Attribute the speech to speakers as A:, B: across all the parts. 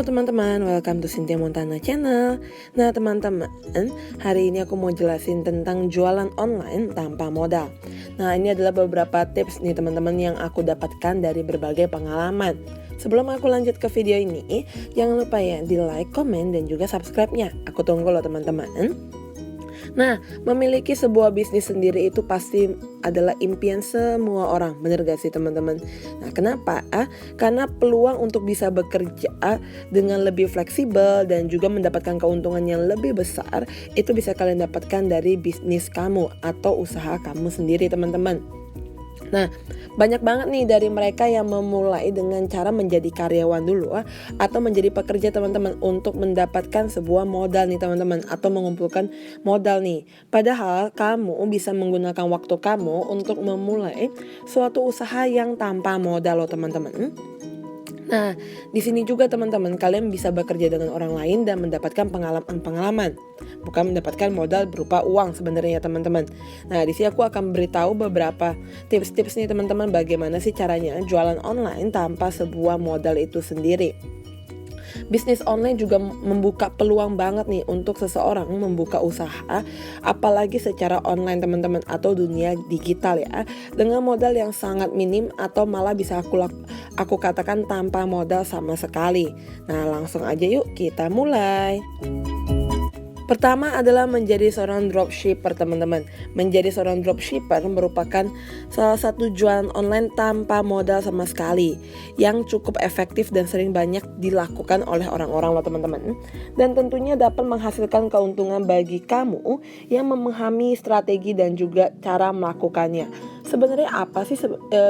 A: Halo teman-teman, welcome to Cynthia Montana Channel. Nah teman-teman, hari ini aku mau jelasin tentang jualan online tanpa modal. Nah ini adalah beberapa tips nih teman-teman yang aku dapatkan dari berbagai pengalaman. Sebelum aku lanjut ke video ini, jangan lupa ya di like, komen, dan juga subscribe-nya. Aku tunggu loh teman-teman. Nah, memiliki sebuah bisnis sendiri itu pasti adalah impian semua orang, bener gak sih teman-teman? Nah, kenapa? Karena peluang untuk bisa bekerja dengan lebih fleksibel dan juga mendapatkan keuntungan yang lebih besar, itu bisa kalian dapatkan dari bisnis kamu atau usaha kamu sendiri teman-teman. Nah, banyak banget nih dari mereka yang memulai dengan cara menjadi karyawan dulu atau menjadi pekerja teman-teman untuk mendapatkan sebuah modal nih teman-teman, atau mengumpulkan modal nih. Padahal kamu bisa menggunakan waktu kamu untuk memulai suatu usaha yang tanpa modal loh teman-teman. Nah, di sini juga teman-teman kalian bisa bekerja dengan orang lain dan mendapatkan pengalaman, bukan mendapatkan modal berupa uang sebenarnya ya teman-teman. Nah, di sini aku akan beritahu beberapa tips-tips nih teman-teman, bagaimana sih caranya jualan online tanpa sebuah modal itu sendiri. Bisnis online juga membuka peluang banget nih untuk seseorang membuka usaha, apalagi secara online teman-teman atau dunia digital ya, dengan modal yang sangat minim atau malah bisa aku katakan tanpa modal sama sekali. Nah, langsung aja yuk kita mulai. Pertama adalah menjadi seorang dropshipper teman-teman. Menjadi seorang dropshipper merupakan salah satu jualan online tanpa modal sama sekali, yang cukup efektif dan sering banyak dilakukan oleh orang-orang loh teman-teman. Dan tentunya dapat menghasilkan keuntungan bagi kamu yang memahami strategi dan juga cara melakukannya. Sebenarnya apa sih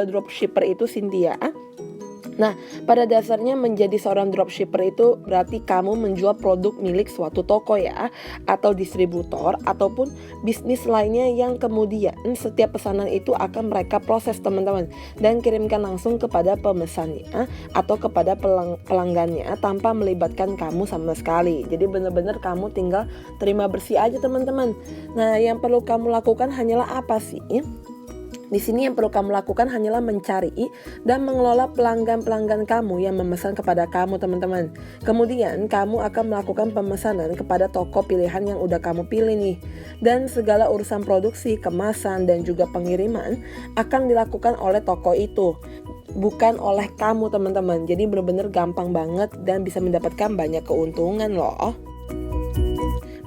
A: dropshipper itu, Cynthia? Nah, pada dasarnya menjadi seorang dropshipper itu berarti kamu menjual produk milik suatu toko ya, atau distributor, ataupun bisnis lainnya yang kemudian setiap pesanan itu akan mereka proses teman-teman dan kirimkan langsung kepada pemesannya atau kepada pelanggannya tanpa melibatkan kamu sama sekali. Jadi benar-benar kamu tinggal terima bersih aja teman-teman. Nah, yang perlu kamu lakukan hanyalah apa sih? Di sini yang perlu kamu lakukan hanyalah mencari dan mengelola pelanggan-pelanggan kamu yang memesan kepada kamu teman-teman. Kemudian kamu akan melakukan pemesanan kepada toko pilihan yang udah kamu pilih nih. Dan segala urusan produksi, kemasan, dan juga pengiriman akan dilakukan oleh toko itu, bukan oleh kamu teman-teman. Jadi benar-benar gampang banget dan bisa mendapatkan banyak keuntungan loh.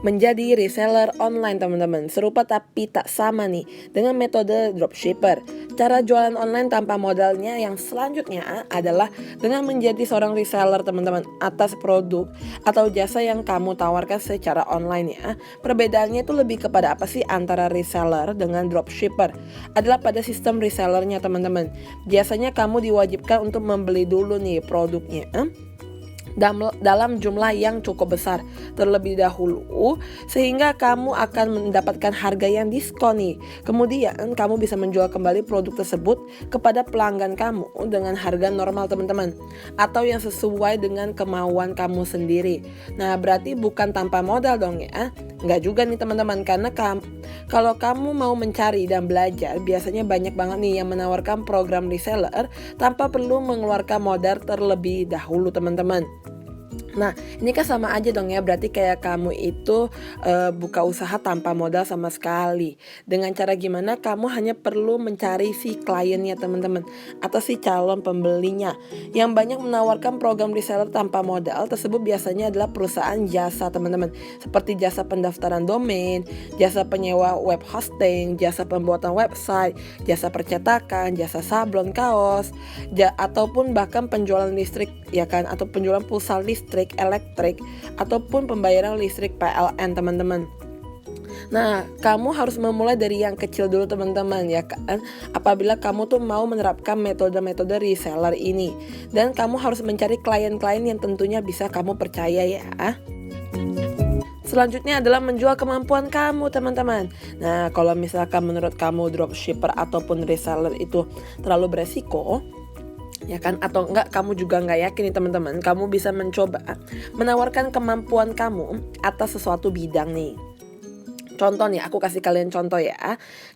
A: Menjadi reseller online teman-teman, serupa tapi tak sama nih dengan metode dropshipper. Cara jualan online tanpa modalnya yang selanjutnya adalah dengan menjadi seorang reseller teman-teman atas produk atau jasa yang kamu tawarkan secara online ya. Perbedaannya itu lebih kepada apa sih antara reseller dengan dropshipper? Adalah pada sistem resellernya teman-teman. Biasanya kamu diwajibkan untuk membeli dulu nih produknya dalam jumlah yang cukup besar terlebih dahulu, sehingga kamu akan mendapatkan harga yang diskon nih. Kemudian kamu bisa menjual kembali produk tersebut kepada pelanggan kamu dengan harga normal teman-teman, atau yang sesuai dengan kemauan kamu sendiri. Nah, berarti bukan tanpa modal dong ya. Enggak juga nih teman-teman, karena kalau kamu mau mencari dan belajar, biasanya banyak banget nih yang menawarkan program reseller tanpa perlu mengeluarkan modal terlebih dahulu teman-teman. Nah, ini kan sama aja dong ya, berarti kayak kamu itu buka usaha tanpa modal sama sekali. Dengan cara gimana? Kamu hanya perlu mencari si kliennya teman-teman, atau si calon pembelinya. Yang banyak menawarkan program reseller tanpa modal tersebut biasanya adalah perusahaan jasa teman-teman, seperti jasa pendaftaran domain, jasa penyewa web hosting, jasa pembuatan website, jasa percetakan, jasa sablon kaos, ataupun bahkan penjualan listrik ya kan, atau penjualan pulsa listrik, elektrik, ataupun pembayaran listrik PLN teman-teman. Nah, kamu harus memulai dari yang kecil dulu teman-teman ya kan, apabila kamu tuh mau menerapkan metode-metode reseller ini. Dan kamu harus mencari klien-klien yang tentunya bisa kamu percaya ya. Selanjutnya adalah menjual kemampuan kamu teman-teman. Nah, kalau misalkan menurut kamu dropshipper ataupun reseller itu terlalu beresiko ya kan, atau enggak kamu juga enggak yakin nih teman-teman, kamu bisa mencoba menawarkan kemampuan kamu atas sesuatu bidang nih. Contoh nih, aku kasih kalian contoh ya.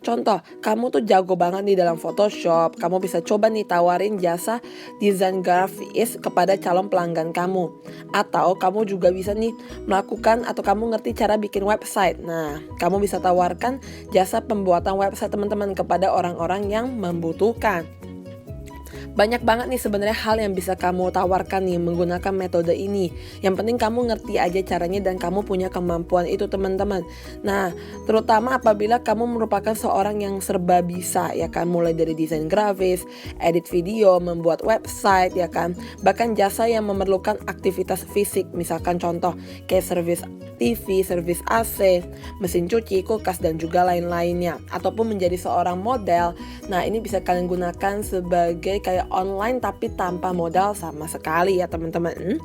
A: Contoh, kamu tuh jago banget nih dalam Photoshop. Kamu bisa coba nih tawarin jasa desain grafis kepada calon pelanggan kamu. Atau kamu juga bisa nih melakukan atau kamu ngerti cara bikin website. Nah, kamu bisa tawarkan jasa pembuatan website teman-teman kepada orang-orang yang membutuhkan. Banyak banget nih sebenarnya hal yang bisa kamu tawarkan nih menggunakan metode ini. Yang penting kamu ngerti aja caranya dan kamu punya kemampuan itu teman-teman. Nah, terutama apabila kamu merupakan seorang yang serba bisa ya kan, mulai dari desain grafis, edit video, membuat website ya kan, bahkan jasa yang memerlukan aktivitas fisik, misalkan contoh kayak servis TV, servis AC, mesin cuci, kulkas dan juga lain-lainnya, ataupun menjadi seorang model. Nah, ini bisa kalian gunakan sebagai kayak online tapi tanpa modal sama sekali ya teman-teman.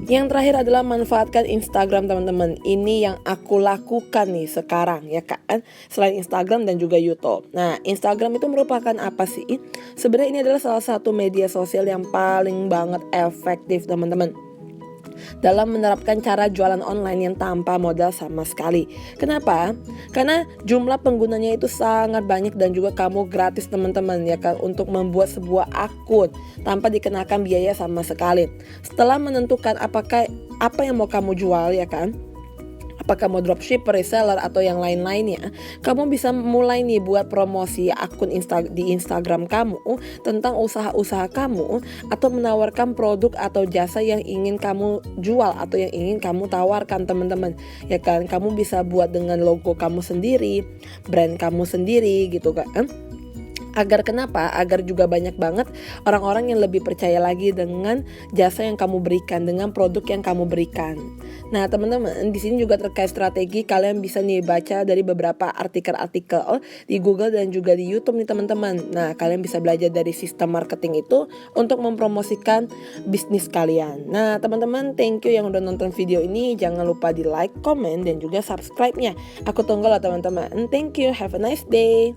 A: Yang terakhir adalah manfaatkan Instagram teman-teman. Ini yang aku lakukan nih sekarang ya kan, selain Instagram dan juga YouTube. Nah, Instagram itu merupakan apa sih? Sebenarnya ini adalah salah satu media sosial yang paling banget efektif teman-teman dalam menerapkan cara jualan online yang tanpa modal sama sekali. Kenapa? Karena jumlah penggunanya itu sangat banyak dan juga kamu gratis teman-teman ya kan untuk membuat sebuah akun tanpa dikenakan biaya sama sekali. Setelah menentukan apa yang mau kamu jual ya kan, apakah mau dropshipper, reseller atau yang lain-lainnya, kamu bisa mulai nih buat promosi akun di Instagram kamu tentang usaha-usaha kamu atau menawarkan produk atau jasa yang ingin kamu jual atau yang ingin kamu tawarkan teman-teman. Ya kan, kamu bisa buat dengan logo kamu sendiri, brand kamu sendiri gitu kan. Agar kenapa? Agar juga banyak banget orang-orang yang lebih percaya lagi dengan jasa yang kamu berikan, dengan produk yang kamu berikan. Nah, teman-teman, di sini juga terkait strategi, kalian bisa nih baca dari beberapa artikel-artikel di Google dan juga di YouTube nih teman-teman. Nah, kalian bisa belajar dari sistem marketing itu untuk mempromosikan bisnis kalian. Nah, teman-teman, thank you yang udah nonton video ini. Jangan lupa di like, comment, dan juga subscribe-nya. Aku tunggu lah teman-teman. Thank you, have a nice day.